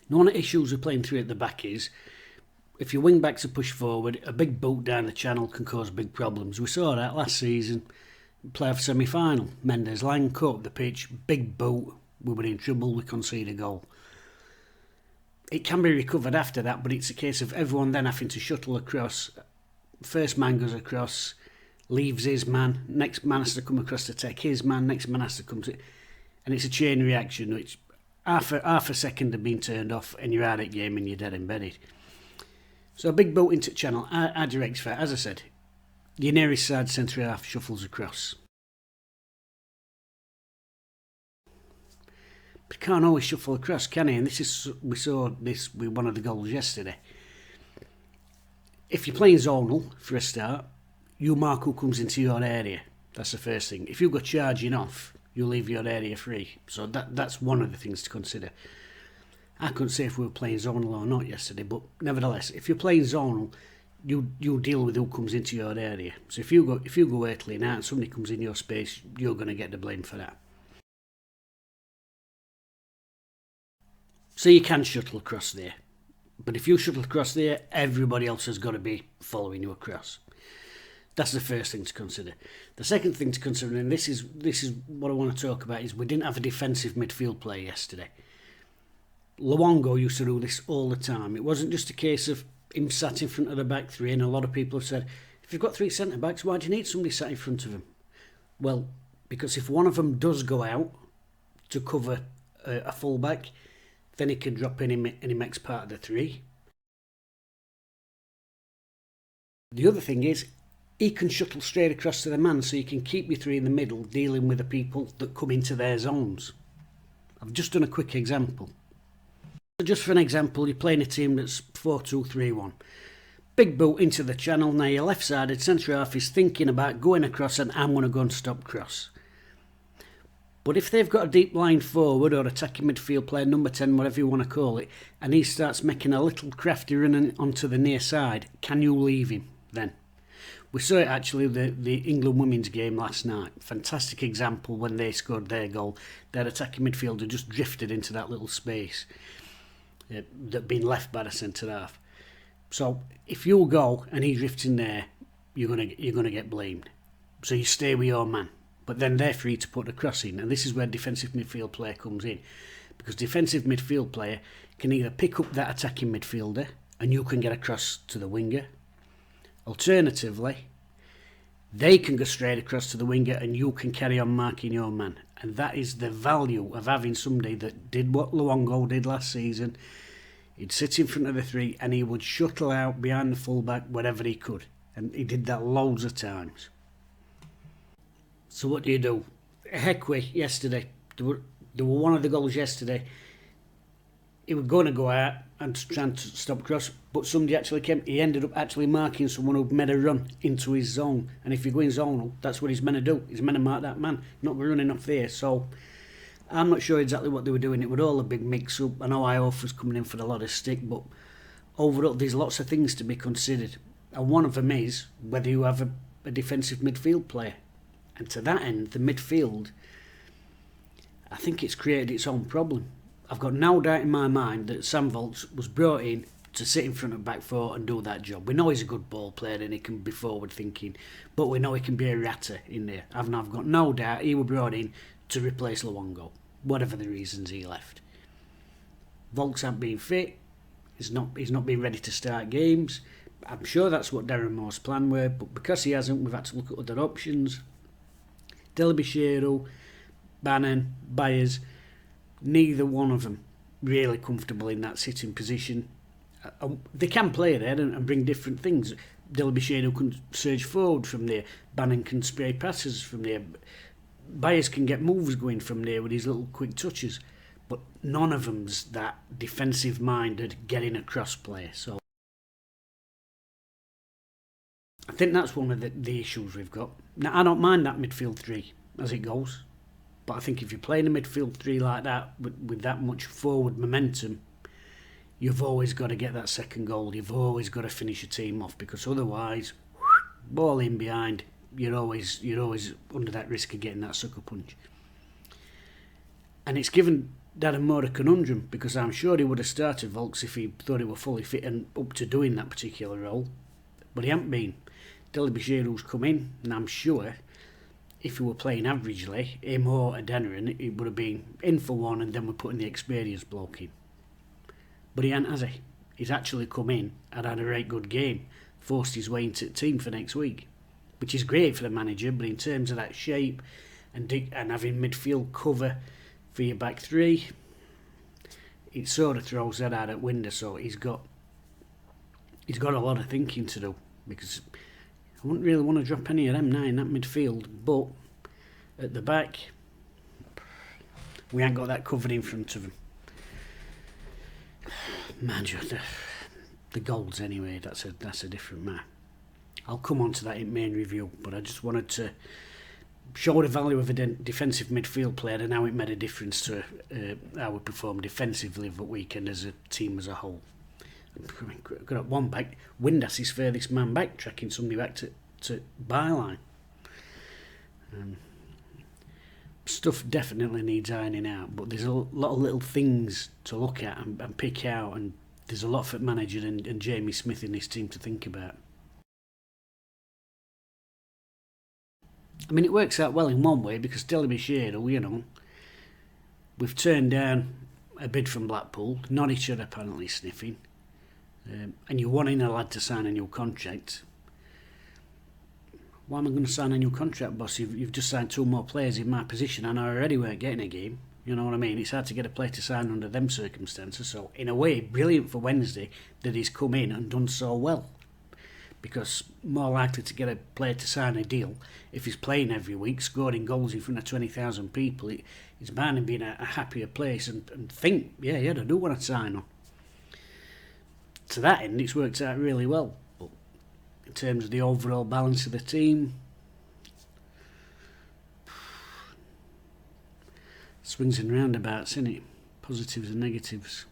One of the issues with playing three at the back is if your wing backs are pushed forward, a big boot down the channel can cause big problems. We saw that last season. Playoff semi-final, Mendes line cut up the pitch, big boot, we were in trouble, we conceded a goal. It can be recovered after that, but it's a case of everyone then having to shuttle across. First man goes across, leaves his man, next man has to come across to take his man, next man has to come to... And it's a chain reaction, which half a second have been turned off and you're out of game and you're dead embedded. So a big boot into channel, I direct fair. As I said, your nearest side centre half shuffles across. But you can't always shuffle across, can he? And we saw this with one of the goals yesterday. If you're playing zonal for a start, you mark who comes into your area. That's the first thing. If you go charging off, you leave your area free. So that's one of the things to consider. I couldn't say if we were playing zonal or not yesterday, but nevertheless, if you're playing zonal, you deal with who comes into your area. So if you go hurtling out and somebody comes in your space, you're going to get the blame for that. So you can shuttle across there, but if you shuttle across there, everybody else has got to be following you across. That's the first thing to consider. The second thing to consider, and this is what I want to talk about, is we didn't have a defensive midfield player yesterday. Luongo used to do this all the time. It wasn't just a case of him sat in front of the back three, and a lot of people have said, if you've got three centre-backs, why do you need somebody sat in front of him? Well, because if one of them does go out to cover a full-back, then he can drop in and he makes part of the three. The other thing is, he can shuttle straight across to the man, so you can keep your three in the middle dealing with the people that come into their zones. I've just done a quick example. Just for an example, you're playing a team that's 4-2-3-1. Big boot into the channel. Now your left-sided centre half is thinking about going across and I'm going to go and stop cross. But if they've got a deep line forward or attacking midfield player, number 10, whatever you want to call it, and he starts making a little crafty run onto the near side, can you leave him then? We saw it actually the England women's game last night. Fantastic example when they scored their goal. Their attacking midfielder just drifted into that little space that been left by the centre half. So if you go and he drifts in there, you're gonna get blamed. So you stay with your man. But then they're free to put the cross in, and this is where defensive midfield player comes in, because defensive midfield player can either pick up that attacking midfielder and you can get across to the winger. Alternatively, they can go straight across to the winger and you can carry on marking your man. And that is the value of having somebody that did what Luongo did last season. He'd sit in front of the three and he would shuttle out behind the fullback wherever he could. And he did that loads of times. So what do you do? Hekwe yesterday, there were one of the goals yesterday. He was going to go out and trying to stop cross, but somebody actually came. He ended up actually marking someone who'd made a run into his zone. And if you go in zonal, that's what he's meant to do. He's meant to mark that man, not be running off there. So I'm not sure exactly what they were doing. It was all a big mix-up. I know Iof was coming in for a lot of stick, but overall there's lots of things to be considered. And one of them is whether you have a defensive midfield player. And to that end, the midfield, I think it's created its own problem. I've got no doubt in my mind that Sam Volz was brought in to sit in front of back four and do that job. We know he's a good ball player and he can be forward thinking, but we know he can be a ratter in there. I've got no doubt he was brought in to replace Luongo, whatever the reasons he left. Volks hasn't been fit. He's not been ready to start games. I'm sure that's what Darren Moore's plan were, but because he hasn't, we've had to look at other options. Delabishiro, Bannon, Byers, neither one of them really comfortable in that sitting position. They can play there and bring different things. Delabishiro can surge forward from there. Bannon can spray passes from there. Byers can get moves going from there with his little quick touches. But none of them's that defensive-minded, getting across player. So I think that's one of the issues we've got. Now, I don't mind that midfield three as it goes. But I think if you're playing a midfield three like that, with that much forward momentum, you've always got to get that second goal. You've always got to finish your team off, because otherwise, ball in behind, you're always under that risk of getting that sucker punch. And it's given had a more a conundrum, because I'm sure he would have started Volks if he thought he were fully fit and up to doing that particular role, but he hadn't been. Delibashiru's come in, and I'm sure if he were playing averagely, him or Adeniran, it would have been in for one and then we're putting the experienced bloke in. But he hadn't, has he? He's actually come in and had a right good game, forced his way into the team for next week, which is great for the manager, but in terms of that shape and having midfield cover for your back three, it sort of throws that out at window. So he's got a lot of thinking to do, because I wouldn't really want to drop any of them now in that midfield, but at the back, we ain't got that covered in front of them. Mind you, the goals anyway, that's a different matter. I'll come on to that in main review, but I just wanted to show the value of a defensive midfield player and how it made a difference to how we performed defensively over the weekend as a team as a whole. Got one back, Windass his furthest man back, tracking somebody back to byline. Stuff definitely needs ironing out, but there's a lot of little things to look at and pick out, and there's a lot for manager and Jamie Smith in this team to think about. I mean, it works out well in one way, because Delibashiru, you know, we've turned down a bid from Blackpool, Norwich are apparently sniffing, and you're wanting a lad to sign a new contract. Why am I going to sign a new contract, boss? You've just signed 2 more players in my position and I already weren't getting a game. You know what I mean? It's hard to get a player to sign under them circumstances. So, in a way, brilliant for Wednesday that he's come in and done so well. Because more likely to get a player to sign a deal if he's playing every week, scoring goals in front of 20,000 people. It's bound to be in a happier place and think, yeah, I do want to sign on. To that end, it's worked out really well. But in terms of the overall balance of the team, swings and roundabouts, innit? Positives and negatives.